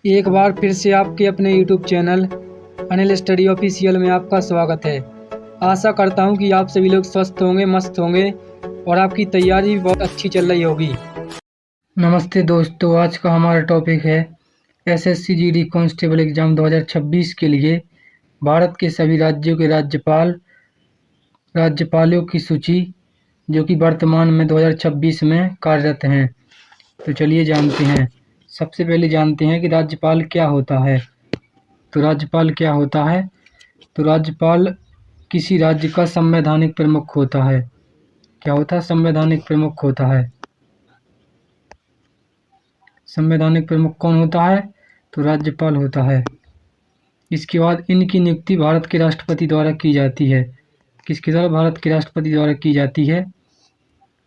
एक बार फिर से आपके अपने YouTube channel Anil study official में आपका स्वागत है। आशा करता हूं कि आप सभी लोग स्वस्थ होंगे, मस्त होंगे और आपकी तैयारी भी बहुत अच्छी चल रही होगी। नमस्ते दोस्तों, आज का हमारा टॉपिक है SSC GD कांस्टेबल एग्ज़ाम 2026 के लिए भारत के सभी राज्यों के राज्यपालों की सूची जो कि वर्तमान में 2026 में कार्यरत हैं। तो चलिए जानते हैं। सबसे पहले जानते हैं कि राज्यपाल क्या होता है। तो राज्यपाल क्या होता है? तो राज्यपाल किसी राज्य का संवैधानिक प्रमुख होता है। क्या होता है? संवैधानिक प्रमुख होता है। संवैधानिक प्रमुख कौन होता है? तो राज्यपाल होता है। इसके बाद इनकी नियुक्ति भारत के राष्ट्रपति द्वारा की जाती है। किसके द्वारा? भारत के राष्ट्रपति द्वारा की जाती है।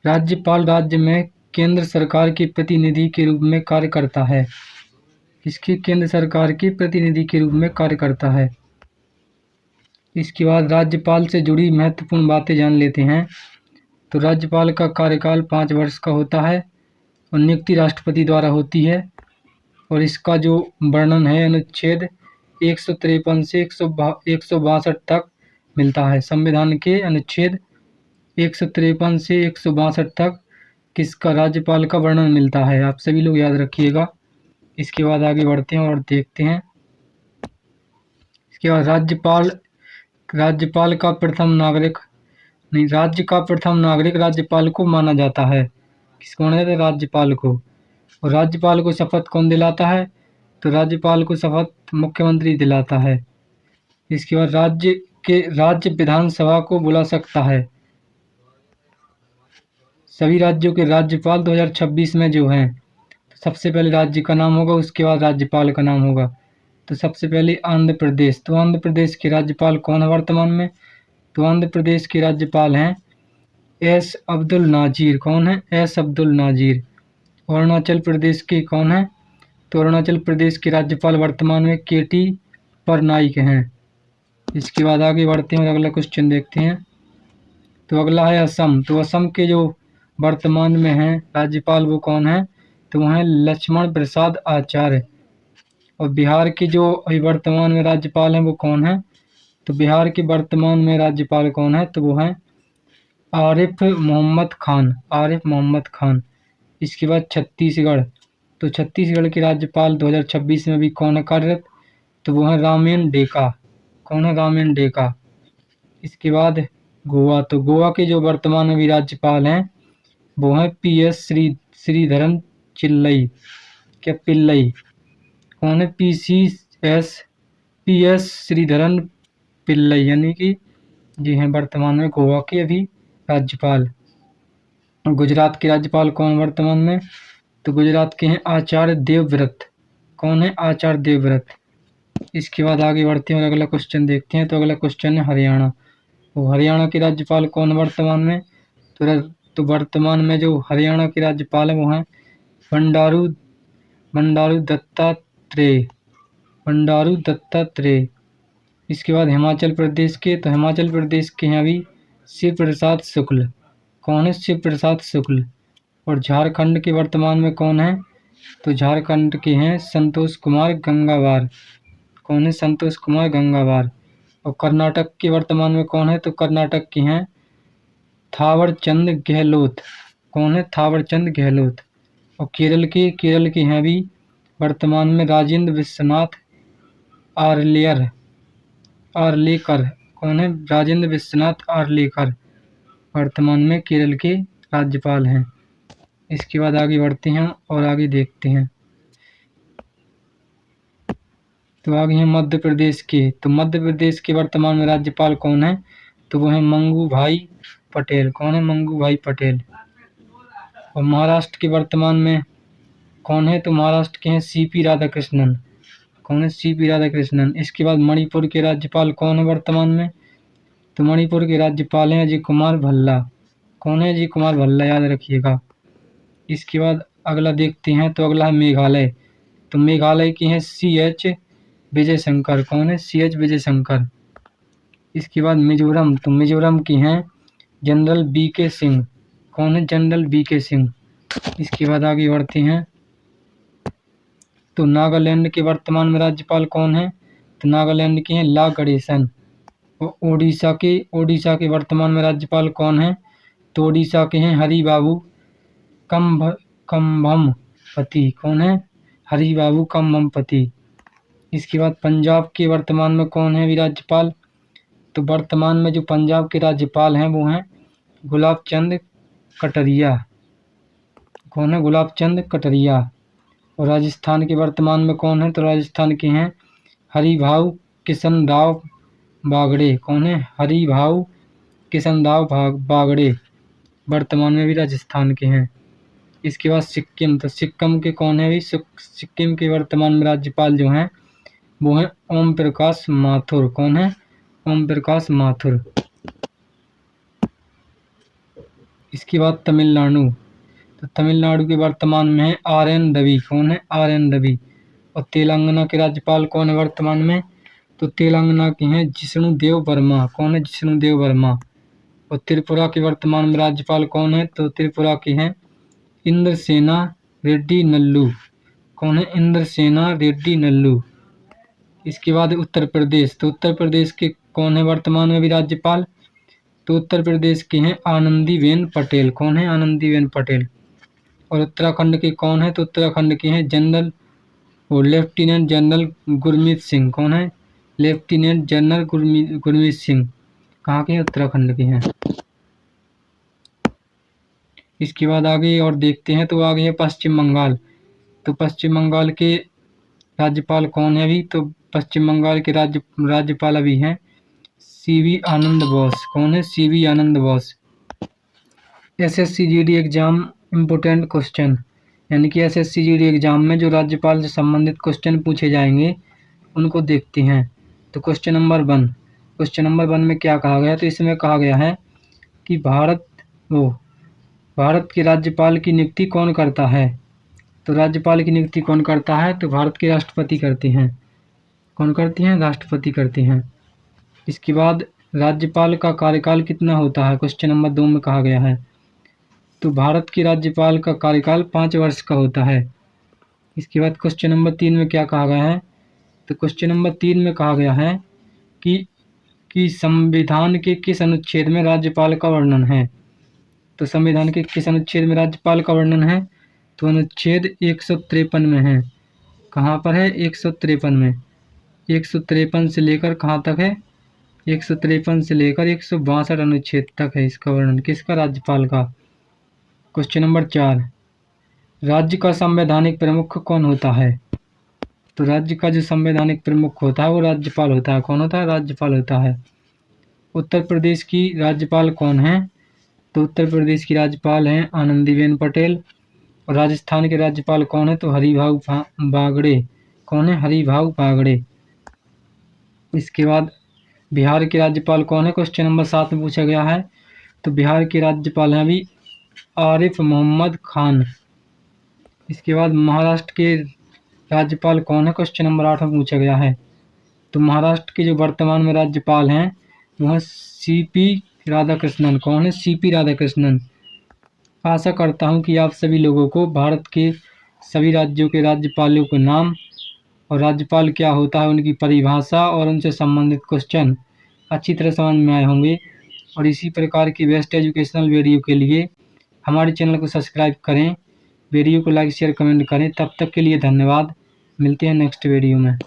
राज्यपाल राज्य में केंद्र सरकार के प्रतिनिधि के रूप में कार्य करता है। किसके? केंद्र सरकार के प्रतिनिधि के रूप में कार्य करता है। इसके बाद राज्यपाल से जुड़ी महत्वपूर्ण बातें जान लेते हैं। तो राज्यपाल का कार्यकाल 5 वर्ष का होता है और नियुक्ति राष्ट्रपति द्वारा होती है। और इसका जो वर्णन है अनुच्छेद 153 से 162 तक मिलता है। संविधान के अनुच्छेद 153 से 162 तक किसका? राज्यपाल का वर्णन मिलता है। आप सभी लोग याद रखिएगा। इसके बाद आगे बढ़ते हैं और देखते हैं। इसके बाद राज्यपाल का प्रथम नागरिक नहीं, राज्य का प्रथम नागरिक राज्यपाल को माना जाता है। किसको माना जाता है? राज्यपाल को। और राज्यपाल को शपथ कौन दिलाता है? तो राज्यपाल को शपथ मुख्यमंत्री दिलाता है। इसके बाद राज्य विधानसभा को बुला सकता है। सभी राज्यों के राज्यपाल 2026 में जो हैं, तो सबसे पहले राज्य का नाम होगा, उसके बाद राज्यपाल का नाम होगा। तो सबसे पहले आंध्र प्रदेश। तो आंध्र प्रदेश के राज्यपाल कौन है वर्तमान में? तो आंध्र प्रदेश के राज्यपाल हैं एस अब्दुल नाजीर। कौन है? एस अब्दुल नाजीर। अरुणाचल प्रदेश के कौन है? तो अरुणाचल प्रदेश के राज्यपाल वर्तमान में KT पटनायक हैं। इसके बाद आगे बढ़ते हैं और अगला क्वेश्चन देखते हैं। तो अगला है असम। तो असम के जो वर्तमान में हैं राज्यपाल वो कौन है? तो वह हैं लक्ष्मण प्रसाद आचार्य। और बिहार के जो अभी वर्तमान में राज्यपाल हैं वो कौन है? तो बिहार के वर्तमान में राज्यपाल कौन है? तो वो हैं आरिफ मोहम्मद खान। आरिफ मोहम्मद खान। इसके बाद छत्तीसगढ़। तो छत्तीसगढ़ के राज्यपाल 2026 में भी कौन है कार्यरत? तो वो है रामेन डेका। कौन है? रामेन डेका। इसके बाद गोवा। तो गोवा के जो वर्तमान में भी राज्यपाल हैं वो हैं PS श्रीधरन चिल्लई। क्या? पिल्लई। कौन है? PS श्रीधरन पिल्लई, यानी कि जी हैं वर्तमान में गोवा के अभी राज्यपाल। गुजरात के राज्यपाल कौन वर्तमान में? तो गुजरात के हैं आचार्य देवव्रत। कौन है? आचार्य देवव्रत। इसके बाद आगे बढ़ते हैं और अगला क्वेश्चन देखते हैं। तो अगला क्वेश्चन है हरियाणा। तो हरियाणा के राज्यपाल कौन वर्तमान में? तो वर्तमान में जो हरियाणा के राज्यपाल हैं वो हैं बंडारू दत्तात्रेय। बंडारू दत्तात्रेय। इसके बाद हिमाचल प्रदेश के। तो हिमाचल प्रदेश के हैं अभी शिव प्रसाद शुक्ल। कौन है? शिव प्रसाद शुक्ल। और झारखंड के वर्तमान में कौन है? तो झारखंड के हैं संतोष कुमार गंगावार। कौन है? संतोष कुमार गंगावार। और कर्नाटक के वर्तमान में कौन है? तो कर्नाटक के हैं थावर चंद गहलोत। कौन है? थावर चंद गहलोत। और केरल के हैं अभी वर्तमान में राजेंद्र विश्वनाथ आर्लेकर। कौन है? राजेंद्र विश्वनाथ आर्लेकर वर्तमान में केरल के राज्यपाल हैं। इसके बाद आगे बढ़ते हैं और आगे देखते हैं। तो आगे हैं मध्य प्रदेश के। तो मध्य प्रदेश के वर्तमान में राज्यपाल कौन है? तो वो है मंगू भाई पटेल। कौन है? मंगू भाई पटेल। और महाराष्ट्र के वर्तमान में कौन है? तो महाराष्ट्र के हैं CP राधाकृष्णन। कौन है? CP राधाकृष्णन। इसके बाद मणिपुर के राज्यपाल कौन है वर्तमान में? तो मणिपुर के राज्यपाल हैं अजय कुमार भल्ला। कौन है? अजय कुमार भल्ला, याद रखिएगा। इसके बाद अगला देखते हैं। तो अगला है मेघालय। तो मेघालय के हैं CH विजय शंकर। कौन है? CH विजय शंकर। इसके बाद मिजोरम। तो मिजोरम की हैं जनरल BK सिंह। कौन है? General BK Singh. इसके बाद आगे बढ़ते हैं। तो नागालैंड के वर्तमान में राज्यपाल कौन है? तो नागालैंड के हैं ला गणेशन। और ओडिशा के वर्तमान में राज्यपाल कौन है? तो ओडिशा के हैं हरि बाबू कम्भमपति। कौन है? हरि बाबू कम्भमपति। इसके बाद पंजाब के वर्तमान में कौन है अभी राज्यपाल? तो वर्तमान में जो पंजाब के राज्यपाल हैं वो हैं गुलाब चंद कटारिया। कौन है? गुलाब चंद कटारिया। और राजस्थान के वर्तमान में कौन है? तो राजस्थान के हैं हरिभाऊ किशनराव बागड़े। कौन है? हरिभाऊ किशनराव बागड़े वर्तमान में भी राजस्थान के हैं। इसके बाद सिक्किम, तो सिक्किम के कौन है भी? सिक्किम के वर्तमान में राज्यपाल जो हैं वो हैं ओम प्रकाश माथुर। कौन है? ओम प्रकाश माथुर। इसके बाद तमिलनाडु, तो तमिलनाडु के वर्तमान में है RN रवि। कौन है? RN रवि। और तेलंगाना के राज्यपाल कौन है वर्तमान में? तो तेलंगाना के हैं जिष्णुदेव वर्मा। कौन है? जिष्णुदेव वर्मा। और त्रिपुरा के वर्तमान में राज्यपाल कौन है? तो त्रिपुरा के हैं इंद्रसेना रेड्डी नल्लू। कौन है? इंद्रसेना रेड्डी नल्लू। इसके बाद उत्तर प्रदेश, तो उत्तर प्रदेश के कौन है वर्तमान में भी राज्यपाल? तो उत्तर प्रदेश के हैं आनंदीबेन पटेल। कौन है? आनंदीबेन पटेल। और उत्तराखंड के कौन है? तो उत्तराखंड के हैं जनरल और लेफ्टिनेंट जनरल गुरमीत सिंह। कौन है? Lieutenant general Gurmeet Singh. कहाँ के हैं? उत्तराखंड के हैं। इसके बाद आगे और देखते हैं, तो आगे है पश्चिम बंगाल। तो पश्चिम बंगाल के राज्यपाल कौन है अभी? तो पश्चिम बंगाल के राज्यपाल अभी हैं CV आनंद बोस। कौन है? CV Ananda Bose. SSC GD exam important question, यानी कि SSC GD एग्जाम में जो राज्यपाल से संबंधित क्वेश्चन पूछे जाएंगे उनको देखते हैं। तो क्वेश्चन नंबर 1 में क्या कहा गया? तो इसमें कहा गया है कि भारत के राज्यपाल की नियुक्ति कौन करता है? तो राज्यपाल की नियुक्ति कौन करता है? तो भारत के राष्ट्रपति करते हैं। कौन करते हैं? राष्ट्रपति करते हैं। इसके बाद राज्यपाल का कार्यकाल कितना होता है? क्वेश्चन नंबर 2 में कहा गया है। तो भारत के राज्यपाल का कार्यकाल 5 वर्ष का होता है। इसके बाद क्वेश्चन नंबर 3 में क्या कहा गया है? तो क्वेश्चन नंबर 3 में कहा गया है कि संविधान के किस अनुच्छेद में राज्यपाल का वर्णन है? तो संविधान के किस अनुच्छेद में राज्यपाल का वर्णन है? तो अनुच्छेद 153 में है। कहाँ पर है? 153 में। 153 से लेकर कहाँ तक है? 153 से लेकर 162 अनुच्छेद तक है इसका वर्णन। किसका? राज्यपाल का। क्वेश्चन नंबर 4, राज्य का संवैधानिक प्रमुख कौन होता है? तो राज्य का जो संवैधानिक प्रमुख होता है वो राज्यपाल होता है। कौन होता है? राज्यपाल होता है। उत्तर प्रदेश की राज्यपाल कौन है? तो उत्तर प्रदेश की राज्यपाल हैं आनंदीबेन पटेल। और राजस्थान के राज्यपाल कौन है? तो हरिभाऊ बागड़े। कौन है? हरिभाऊ बागड़े। इसके बाद बिहार के राज्यपाल कौन है? क्वेश्चन नंबर 7 में पूछा गया है। तो बिहार के राज्यपाल हैं अभी आरिफ मोहम्मद खान। इसके बाद महाराष्ट्र के राज्यपाल कौन है? क्वेश्चन नंबर 8 में पूछा गया है। तो महाराष्ट्र के जो वर्तमान में राज्यपाल हैं वो हैं CP राधाकृष्णन। कौन है? CP राधाकृष्णन। आशा करता हूं कि आप सभी लोगों को भारत के सभी राज्यों के राज्यपालों के नाम और राज्यपाल क्या होता है उनकी परिभाषा और उनसे संबंधित क्वेश्चन अच्छी तरह समझ में आए होंगे। और इसी प्रकार की बेस्ट एजुकेशनल वीडियो के लिए हमारे चैनल को सब्सक्राइब करें, वीडियो को लाइक शेयर कमेंट करें। तब तक के लिए धन्यवाद। मिलते हैं नेक्स्ट वीडियो में।